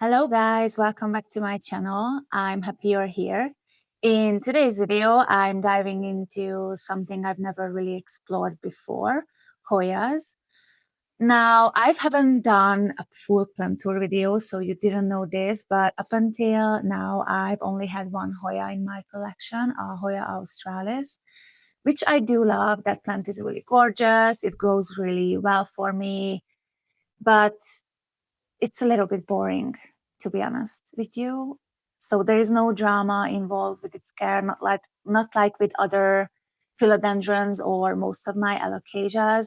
Hello guys, welcome back to my channel. I'm happy you're here. In today's video, I'm diving into something I've never really explored before, Hoyas. Now, I haven't done a full plant tour video, so you didn't know this, but up until now, I've only had one Hoya in my collection, a Hoya australis, which I do love. That plant is really gorgeous. It grows really well for me, but it's a little bit boring, to be honest with you. So there is no drama involved with its care, not like with other philodendrons or most of my alocasias.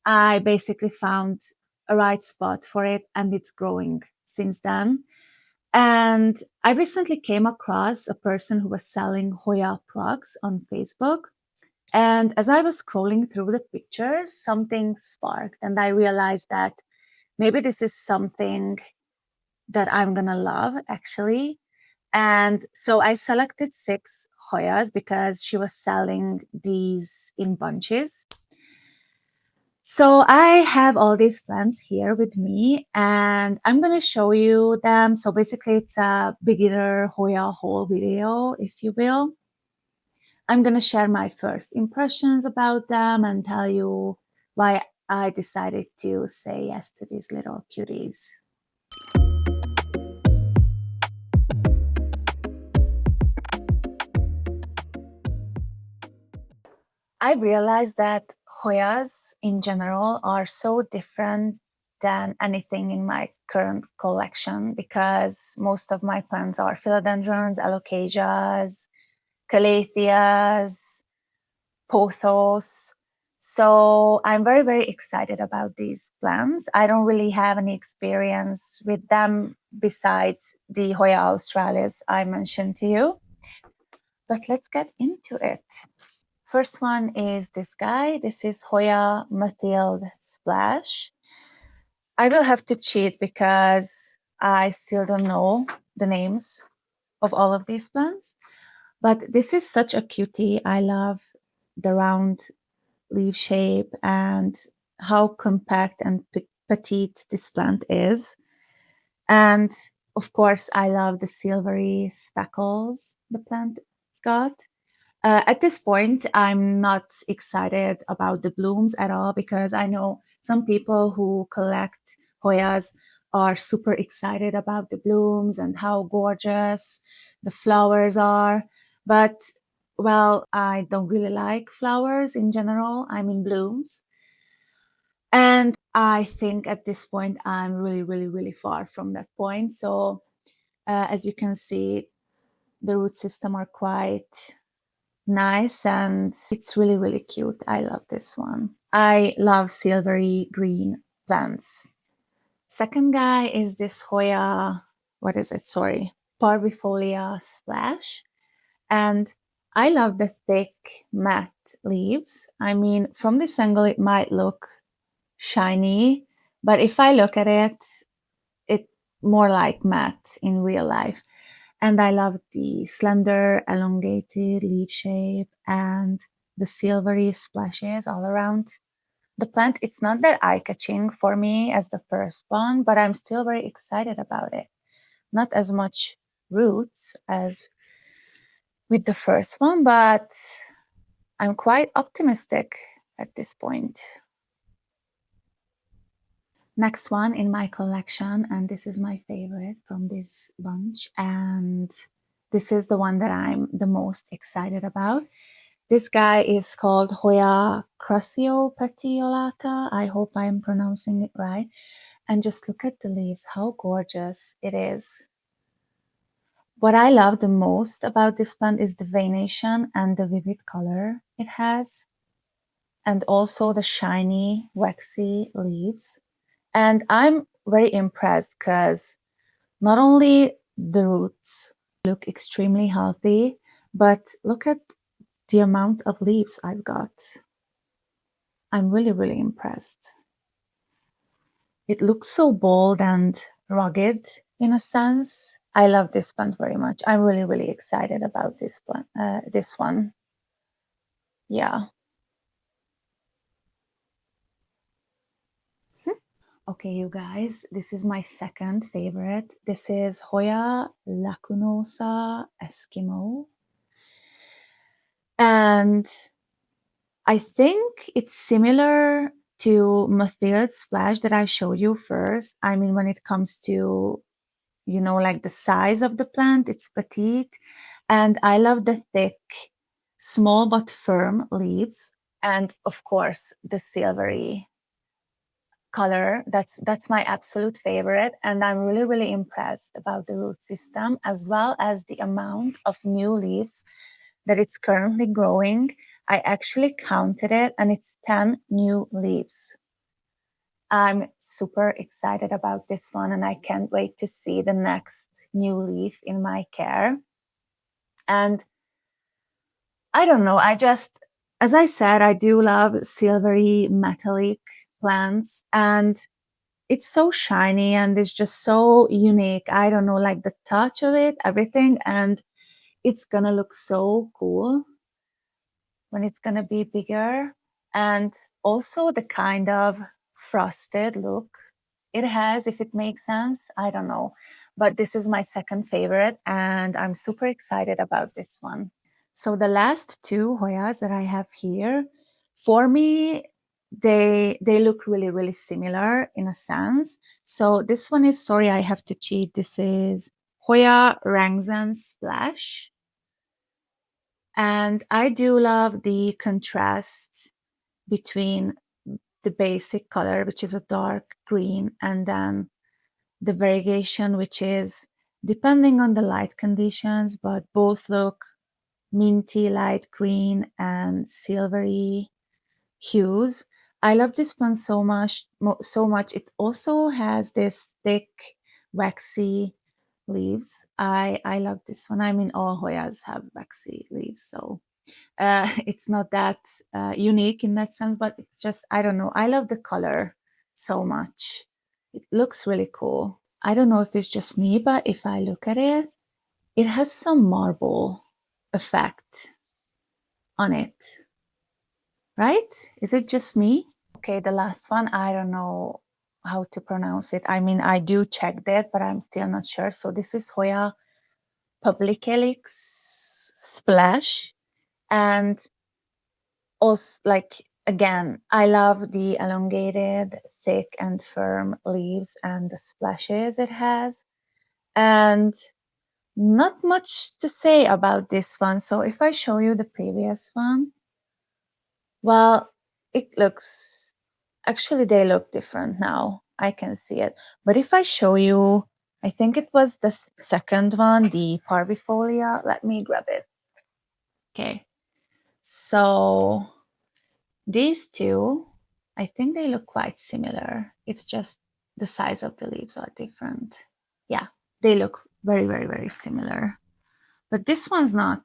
I basically found a right spot for it, and it's growing since then. And I recently came across a person who was selling Hoya plugs on Facebook. And as I was scrolling through the pictures, something sparked, and I realized that maybe this is something that I'm gonna love actually. And so I selected 6 Hoyas because she was selling these in bunches. So I have all these plants here with me and I'm gonna show you them. So basically it's a beginner Hoya haul video, if you will. I'm gonna share my first impressions about them and tell you why I decided to say yes to these little cuties. I realized that Hoyas in general are so different than anything in my current collection because most of my plants are philodendrons, alocasias, calatheas, pothos. So I'm very, very excited about these plants. I don't really have any experience with them besides the Hoya australis I mentioned to you. But let's get into it. First one is this guy. This is Hoya Methyl Splash. I will have to cheat because I still don't know the names of all of these plants. But this is such a cutie. I love the round leaf shape and how compact and petite this plant is. And of course, I love the silvery speckles the plant's got. At this point, I'm not excited about the blooms at all because I know some people who collect Hoyas are super excited about the blooms and how gorgeous the flowers are. But, well, I don't really like flowers in general. I'm in blooms. And I think at this point, I'm really, really, really far from that point. So, as you can see, the root system are quite nice and it's really, really cute. I love this one. I love silvery green plants. Second guy is this Hoya, what is it? Sorry, Parvifolia Splash. And I love the thick matte leaves. I mean, from this angle, it might look shiny, but if I look at it, it's more like matte in real life. And I love the slender, elongated leaf shape and the silvery splashes all around the plant. It's not that eye-catching for me as the first one, but I'm still very excited about it. Not as much roots as with the first one, but I'm quite optimistic at this point. Next one in my collection, and this is my favorite from this bunch, and this is the one that I'm the most excited about. This guy is called Hoya Crasiopetiolata. I hope I'm pronouncing it right. And just look at the leaves, how gorgeous it is. What I love the most about this plant is the veination and the vivid color it has, and also the shiny, waxy leaves. And I'm very impressed because not only the roots look extremely healthy, but look at the amount of leaves I've got. I'm really, really impressed. It looks so bold and rugged in a sense. I love this plant very much. I'm really, really excited about this plant, this one. Yeah. Okay, you guys, this is my second favorite. This is Hoya Lacunosa Eskimo. And I think it's similar to Mathilde Splash that I showed you first. I mean, when it comes to, like the size of the plant, it's petite. And I love the thick, small but firm leaves. And of course, the silvery color. That's my absolute favorite. And I'm really, really impressed about the root system as well as the amount of new leaves that it's currently growing. I actually counted it and it's 10 new leaves. I'm super excited about this one and I can't wait to see the next new leaf in my care. And I don't know, as I said, I do love silvery metallic plants and it's so shiny and it's just so unique. I don't know, like the touch of it, everything. And it's gonna look so cool when it's gonna be bigger. And also the kind of frosted look it has, if it makes sense. I don't know. But this is my second favorite and I'm super excited about this one. So the last two Hoyas that I have here, for me, they look really, really similar in a sense. So this one is, sorry, I have to cheat. This is Hoya Rangzan Splash. And I do love the contrast between the basic color, which is a dark green, and then the variegation, which is depending on the light conditions, but both look minty light green and silvery hues. I love this plant so much, so much. It also has this thick, waxy leaves. I love this one. I mean, all Hoyas have waxy leaves, so it's not that unique in that sense. But it's just, I don't know. I love the color so much. It looks really cool. I don't know if it's just me, but if I look at it, it has some marble effect on it, right? Is it just me? Okay, the last one, I don't know how to pronounce it. I mean, I do check that, but I'm still not sure. So this is Hoya Publichelix Splash. And also, like, again, I love the elongated, thick, and firm leaves and the splashes it has. And not much to say about this one. So if I show you the previous one, well, it looks, actually, they look different now. I can see it. But if I show you, I think it was the second one, the parvifolia. Let me grab it. Okay. So these two, I think they look quite similar. It's just the size of the leaves are different. Yeah, they look very, very, very similar. But this one's not.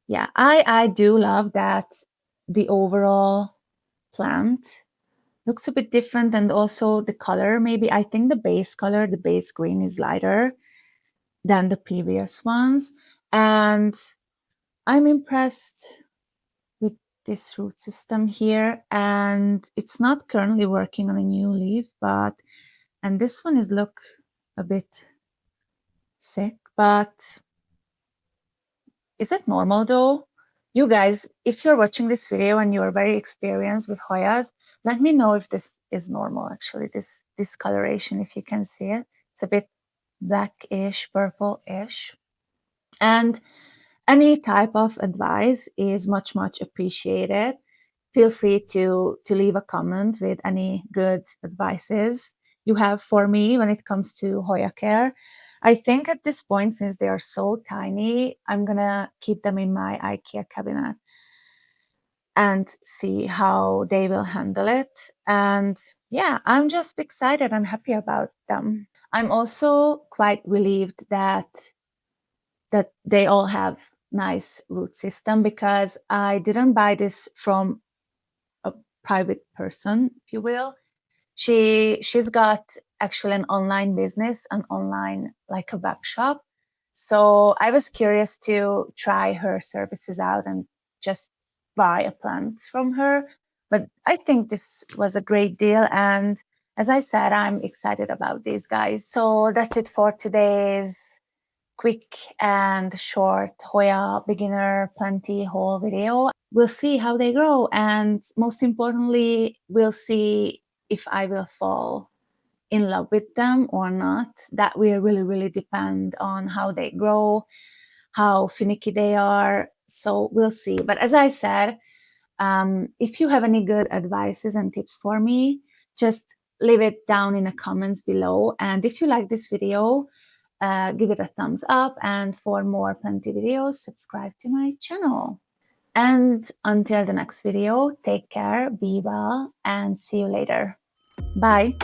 Yeah, I do love that the overall plant looks a bit different, and also the color, maybe I think the base color, the base green is lighter than the previous ones. And I'm impressed with this root system here. And it's not currently working on a new leaf, and this one is look a bit sick, but is it normal though? You guys, if you're watching this video and you're very experienced with Hoyas, let me know if this is normal, actually, this discoloration, if you can see it. It's a bit blackish, purple-ish. And any type of advice is much, much appreciated. Feel free to leave a comment with any good advices you have for me when it comes to Hoya care. I think at this point, since they are so tiny, I'm gonna keep them in my IKEA cabinet and see how they will handle it. And yeah, I'm just excited and happy about them. I'm also quite relieved that they all have nice root system, because I didn't buy this from a private person, if you will. She's got actually an online business, an online, like a web shop. So I was curious to try her services out and just buy a plant from her. But I think this was a great deal, and as I said, I'm excited about these guys. So that's it for today's quick and short Hoya beginner plenty haul video. We'll see how they grow, and most importantly, we'll see if I will fall in love with them or not. That will really depend on how they grow, how finicky they are. So we'll see. But as I said, if you have any good advices and tips for me, just leave it down in the comments below. And if you like this video, give it a thumbs up. And for more plenty videos, subscribe to my channel. And until the next video, take care, be well, and see you later. Bye.